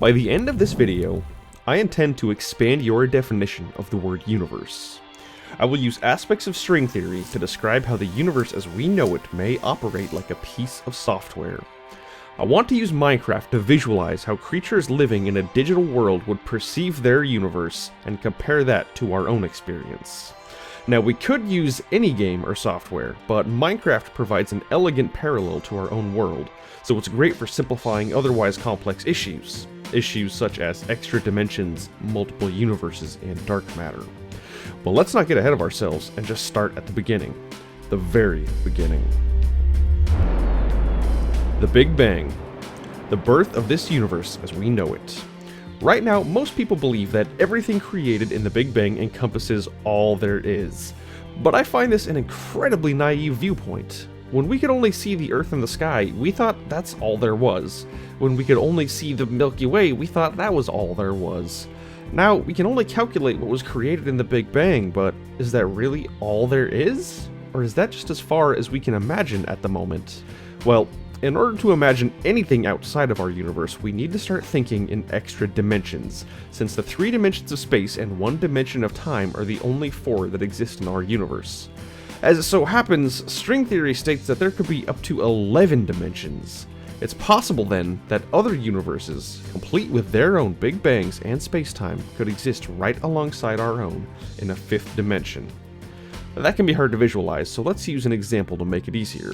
By the end of this video, I intend to expand your definition of the word universe. I will use aspects of string theory to describe how the universe as we know it may operate like a piece of software. I want to use Minecraft to visualize how creatures living in a digital world would perceive their universe and compare that to our own experience. Now, we could use any game or software, but Minecraft provides an elegant parallel to our own world, so it's great for simplifying otherwise complex issues. Issues such as extra dimensions, multiple universes, and dark matter. But let's not get ahead of ourselves and just start at the beginning. The very beginning. The Big Bang. The birth of this universe as we know it. Right now, most people believe that everything created in the Big Bang encompasses all there is. But I find this an incredibly naive viewpoint. When we could only see the Earth and the sky, we thought that's all there was. When we could only see the Milky Way, we thought that was all there was. Now, we can only calculate what was created in the Big Bang, but is that really all there is? Or is that just as far as we can imagine at the moment? Well, in order to imagine anything outside of our universe, we need to start thinking in extra dimensions, since the 3 dimensions of space and 1 dimension of time are the only 4 that exist in our universe. As it so happens, string theory states that there could be up to 11 dimensions. It's possible then that other universes, complete with their own Big Bangs and space-time, could exist right alongside our own in a 5th dimension. That can be hard to visualize, so let's use an example to make it easier.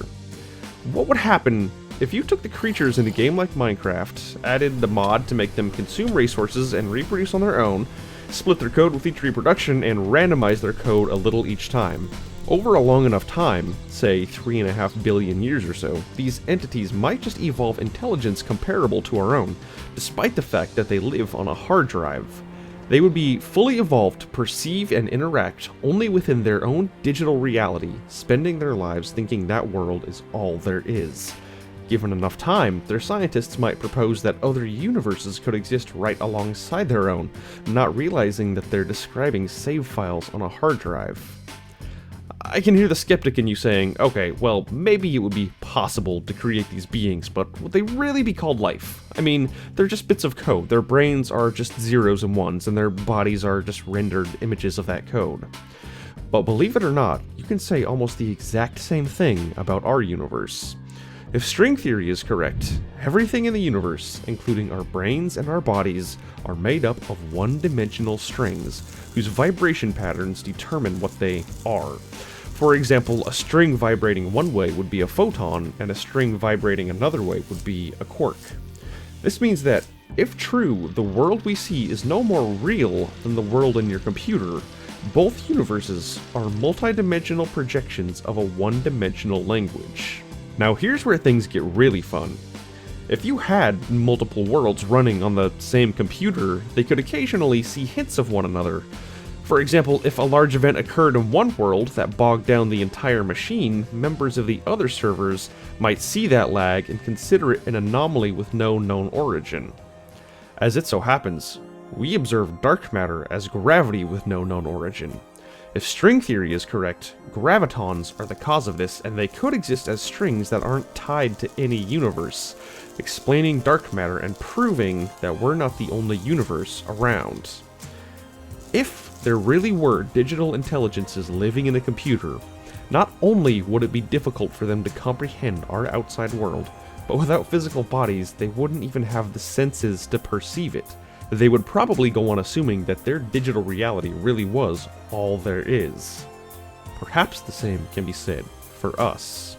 What would happen if you took the creatures in a game like Minecraft, added the mod to make them consume resources and reproduce on their own, split their code with each reproduction, and randomized their code a little each time? Over a long enough time, say 3.5 billion years or so, these entities might just evolve intelligence comparable to our own, despite the fact that they live on a hard drive. They would be fully evolved to perceive and interact only within their own digital reality, spending their lives thinking that world is all there is. Given enough time, their scientists might propose that other universes could exist right alongside their own, not realizing that they're describing save files on a hard drive. I can hear the skeptic in you saying, okay, well, maybe it would be possible to create these beings, but would they really be called life? I mean, they're just bits of code. Their brains are just zeros and ones, and their bodies are just rendered images of that code. But believe it or not, you can say almost the exact same thing about our universe. If string theory is correct, everything in the universe, including our brains and our bodies, are made up of one-dimensional strings, whose vibration patterns determine what they are. For example, a string vibrating one way would be a photon, and a string vibrating another way would be a quark. This means that, if true, the world we see is no more real than the world in your computer. Both universes are multidimensional projections of a one-dimensional language. Now here's where things get really fun. If you had multiple worlds running on the same computer, they could occasionally see hints of one another. For example, if a large event occurred in one world that bogged down the entire machine, members of the other servers might see that lag and consider it an anomaly with no known origin. As it so happens, we observe dark matter as gravity with no known origin. If string theory is correct, gravitons are the cause of this, and they could exist as strings that aren't tied to any universe, explaining dark matter and proving that we're not the only universe around. If there really were digital intelligences living in a computer, not only would it be difficult for them to comprehend our outside world, but without physical bodies, they wouldn't even have the senses to perceive it. They would probably go on assuming that their digital reality really was all there is. Perhaps the same can be said for us.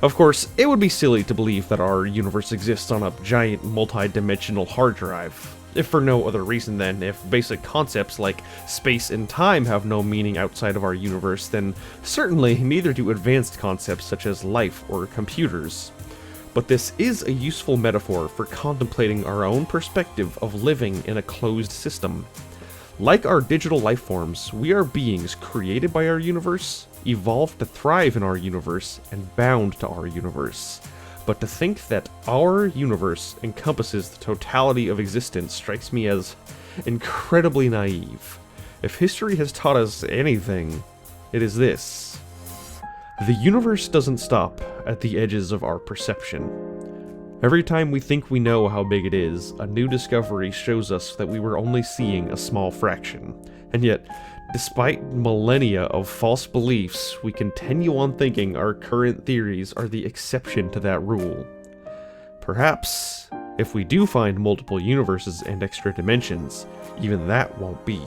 Of course, it would be silly to believe that our universe exists on a giant multi-dimensional hard drive, if for no other reason than if basic concepts like space and time have no meaning outside of our universe, then certainly neither do advanced concepts such as life or computers. But this is a useful metaphor for contemplating our own perspective of living in a closed system. Like our digital life forms, we are beings created by our universe, evolved to thrive in our universe, and bound to our universe. But to think that our universe encompasses the totality of existence strikes me as incredibly naive. If history has taught us anything, it is this. The universe doesn't stop at the edges of our perception. Every time we think we know how big it is, a new discovery shows us that we were only seeing a small fraction. And yet, despite millennia of false beliefs, we continue on thinking our current theories are the exception to that rule. Perhaps, if we do find multiple universes and extra dimensions, even that won't be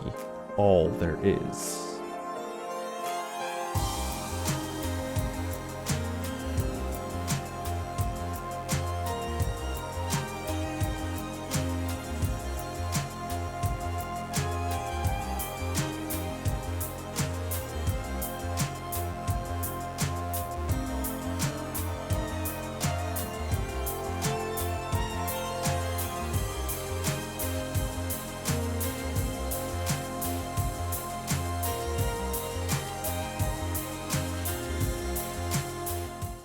all there is.